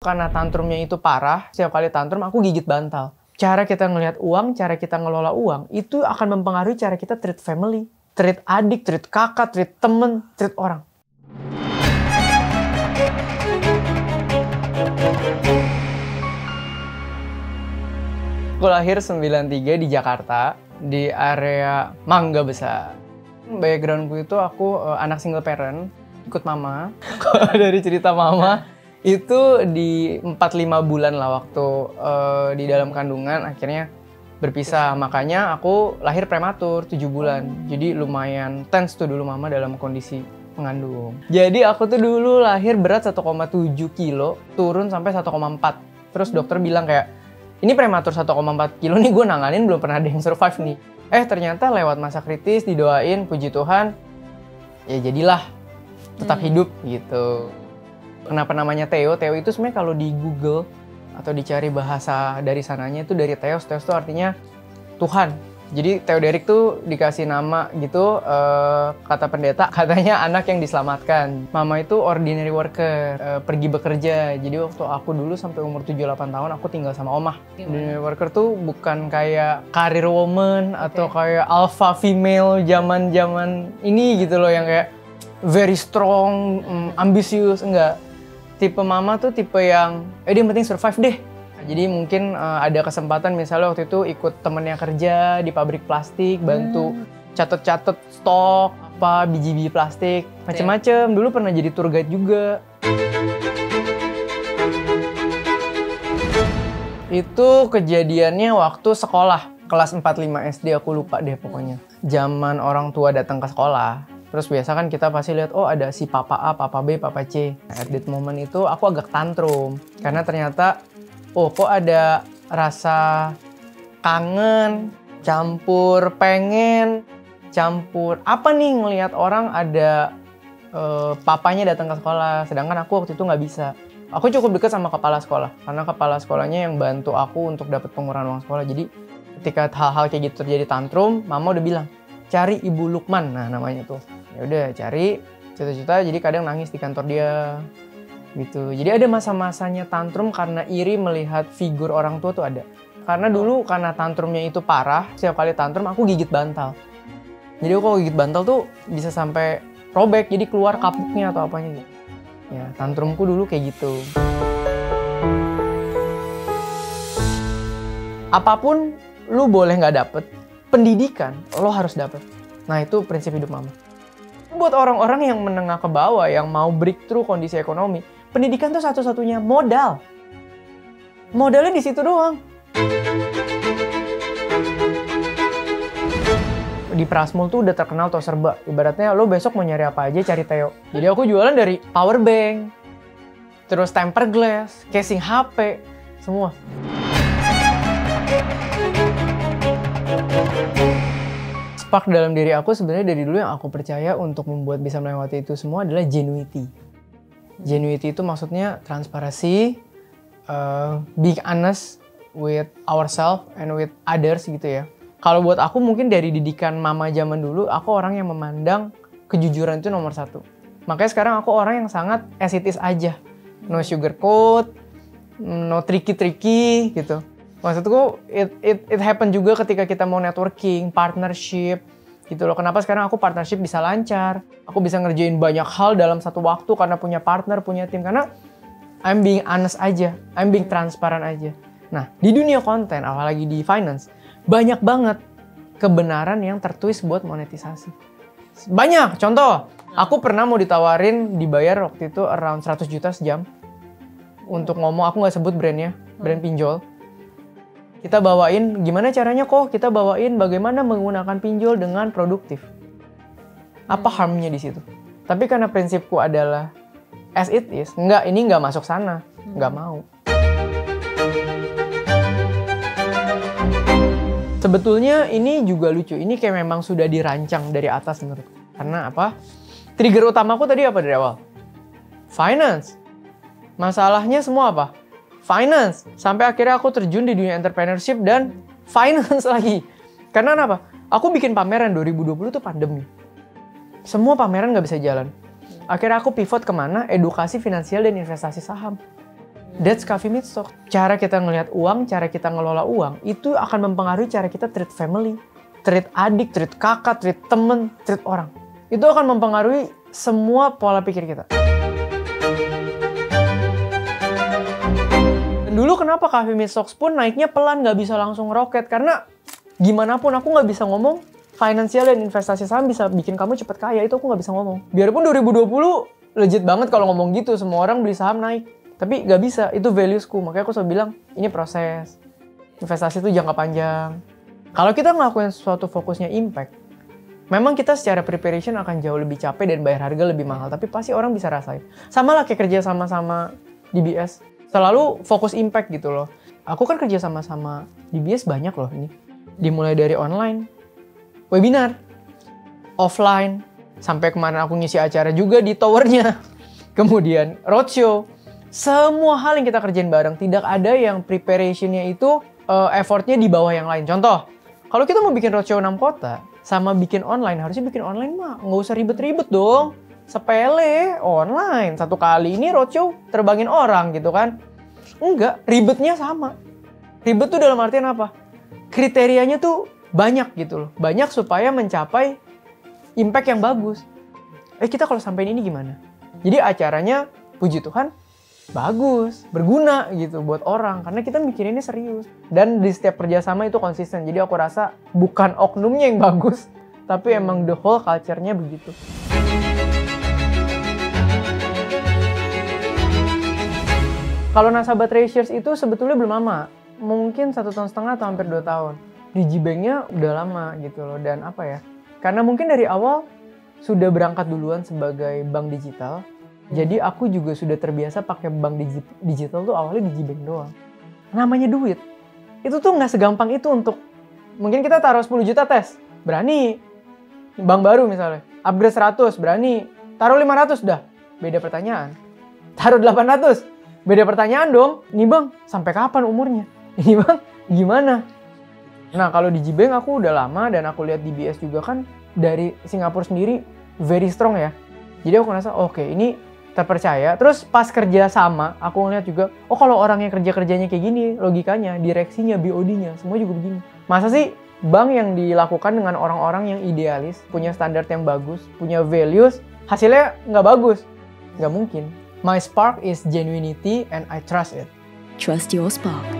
karena tantrumnya itu parah, setiap kali tantrum aku gigit bantal. Cara kita ngelihat uang, cara kita ngelola uang, itu akan mempengaruhi cara kita treat family, treat adik, treat kakak, treat temen, treat orang. Aku lahir 93 di Jakarta, di area Mangga Besar. Backgroundku itu aku anak single parent, ikut mama. Dari cerita mama, itu di 4-5 bulan lah waktu di dalam kandungan akhirnya berpisah. Makanya aku lahir prematur 7 bulan. Jadi lumayan tense tuh dulu mama dalam kondisi mengandung. Jadi aku tuh dulu lahir berat 1,7 kilo, turun sampai 1,4. Terus dokter bilang kayak, ini prematur 1,4 kilo nih gue nanganin belum pernah ada yang survive nih. Ternyata lewat masa kritis, didoain, puji Tuhan, ya jadilah tetap hidup gitu. Kenapa namanya Theo? Theo itu sebenarnya kalau di Google atau dicari bahasa dari sananya itu dari Theos. Theos itu artinya Tuhan. Jadi Theoderic tuh dikasih nama gitu, kata pendeta, katanya anak yang diselamatkan. Mama itu ordinary worker, pergi bekerja. Jadi waktu aku dulu sampai umur 7-8 tahun aku tinggal sama omah. Ordinary worker tuh bukan kayak career woman atau kayak alpha female zaman ini gitu loh, yang kayak very strong, ambisius, enggak. Tipe mama tuh tipe yang, dia penting survive deh. Jadi mungkin ada kesempatan misalnya waktu itu ikut temennya kerja di pabrik plastik, bantu catet-catet stok, biji-biji plastik, macem-macem. Dulu pernah jadi tour guide juga. Itu kejadiannya waktu sekolah, kelas 4-5 SD, aku lupa deh pokoknya. Zaman orang tua datang ke sekolah. Terus biasa kan kita pasti lihat, oh ada si papa A, papa B, papa C. Nah, at that moment itu aku agak tantrum. Karena ternyata, oh kok ada rasa kangen, campur pengen, campur apa nih ngelihat orang ada papanya datang ke sekolah. Sedangkan aku waktu itu nggak bisa. Aku cukup dekat sama kepala sekolah. Karena kepala sekolahnya yang bantu aku untuk dapat pengurangan uang sekolah. Jadi ketika hal-hal kayak gitu terjadi tantrum, mama udah bilang, cari Ibu Lukman, nah namanya tuh. Ya udah cari, cita-cita, jadi kadang nangis di kantor dia gitu. Jadi ada masa-masanya tantrum karena iri melihat figur orang tua tuh ada. Karena dulu karena tantrumnya itu parah, setiap kali tantrum aku gigit bantal. Jadi kalau gigit bantal tuh bisa sampai robek, jadi keluar kapuknya atau apanya gitu. Ya tantrumku dulu kayak gitu. Apapun lu boleh nggak dapet, pendidikan lo harus dapet. Nah itu prinsip hidup mama. Buat orang-orang yang menengah ke bawah, yang mau breakthrough kondisi ekonomi, pendidikan tuh satu-satunya modal. Modalnya di situ doang. Di Prasmul tuh udah terkenal tau serba. Ibaratnya lo besok mau nyari apa aja cari Theo. Jadi aku jualan dari power bank, terus temper glass, casing HP, semua. Spark dalam diri aku sebenarnya dari dulu yang aku percaya untuk membuat bisa melewati itu semua adalah genuity. Genuity itu maksudnya transparansi, being honest with ourselves and with others gitu ya. Kalau buat aku mungkin dari didikan mama zaman dulu, aku orang yang memandang kejujuran itu nomor 1. Makanya sekarang aku orang yang sangat as it is aja. No sugarcoat, no tricky-tricky gitu. Maksudku, it happen juga ketika kita mau networking, partnership, gitu loh. Kenapa sekarang aku partnership bisa lancar, aku bisa ngerjain banyak hal dalam satu waktu karena punya partner, punya tim. Karena I'm being honest aja, I'm being transparan aja. Nah, di dunia konten, apalagi di finance, banyak banget kebenaran yang tertulis buat monetisasi. Banyak, contoh, aku pernah mau ditawarin, dibayar waktu itu around 100 juta sejam untuk ngomong, aku nggak sebut brandnya, brand pinjol. Kita bawain, gimana caranya kok kita bawain bagaimana menggunakan pinjol dengan produktif. Apa harmnya di situ? Tapi karena prinsipku adalah as it is, ini nggak masuk sana, nggak mau. Sebetulnya ini juga lucu, ini kayak memang sudah dirancang dari atas menurutku. Karena apa? Trigger utamaku tadi apa dari awal? Finance. Masalahnya semua apa? Finance. Sampai akhirnya aku terjun di dunia entrepreneurship dan finance lagi. Karena apa? Aku bikin pameran 2020 tuh pandemi. Semua pameran nggak bisa jalan. Akhirnya aku pivot kemana? Edukasi finansial dan investasi saham. That's Coffee Meets Talk. Cara kita ngelihat uang, cara kita ngelola uang, itu akan mempengaruhi cara kita treat family, treat adik, treat kakak, treat temen, treat orang. Itu akan mempengaruhi semua pola pikir kita. Dan dulu kenapa Coffee Meets Talk pun naiknya pelan, nggak bisa langsung roket. Karena gimana pun aku nggak bisa ngomong, finansial dan investasi saham bisa bikin kamu cepat kaya, itu aku nggak bisa ngomong. Biarpun 2020 legit banget kalau ngomong gitu, semua orang beli saham naik. Tapi nggak bisa, itu valuesku. Makanya aku selalu bilang, ini proses. Investasi itu jangka panjang. Kalau kita ngelakuin sesuatu fokusnya impact, memang kita secara preparation akan jauh lebih capek dan bayar harga lebih mahal. Tapi pasti orang bisa rasain. Sama lah kayak kerja sama-sama DBS. Selalu fokus impact gitu loh. Aku kan kerja sama-sama DBS banyak loh ini. Dimulai dari online, webinar, offline, sampai kemarin aku ngisi acara juga di towernya. Kemudian roadshow. Semua hal yang kita kerjain bareng. Tidak ada yang preparationnya itu effortnya di bawah yang lain. Contoh, kalau kita mau bikin roadshow 6 kota, sama bikin online, harusnya bikin online mah nggak usah ribet-ribet dong. Sepele, online. Satu kali ini roadshow terbangin orang gitu kan. Enggak, ribetnya sama. Ribet tuh dalam artian apa? Kriterianya tuh banyak gitu loh. Banyak supaya mencapai impact yang bagus. Kita kalau sampein ini gimana? Jadi acaranya, puji Tuhan, bagus, berguna gitu buat orang. Karena kita mikirinnya serius. Dan di setiap kerjasama itu konsisten. Jadi aku rasa bukan oknumnya yang bagus, tapi emang the whole culture-nya begitu. Kalau nasabah Treasures itu sebetulnya belum lama. Mungkin 1,5 tahun atau hampir 2 tahun. Digibanknya udah lama gitu loh. Dan apa ya? Karena mungkin dari awal sudah berangkat duluan sebagai bank digital. Jadi aku juga sudah terbiasa pakai bank digital tuh awalnya Digibank doang. Namanya duit. Itu tuh nggak segampang itu untuk... Mungkin kita taruh 10 juta tes. Berani. Bank baru misalnya. Upgrade 100. Berani. Taruh 500 dah. Beda pertanyaan. Taruh 800. Beda pertanyaan dong. Ini bang, sampai kapan umurnya? Ini bang, gimana? Nah kalau di Digibank aku udah lama dan aku lihat DBS juga kan dari Singapura sendiri very strong ya. Jadi aku ngerasa oke, ini terpercaya. Terus pas kerja sama aku ngeliat juga, kalau orang yang kerjanya kayak gini logikanya, direksinya, BOD-nya semua juga begini. Masa sih bank yang dilakukan dengan orang-orang yang idealis, punya standar yang bagus, punya values, hasilnya nggak bagus? Nggak mungkin. My spark is genuinity and I trust it. Trust your spark.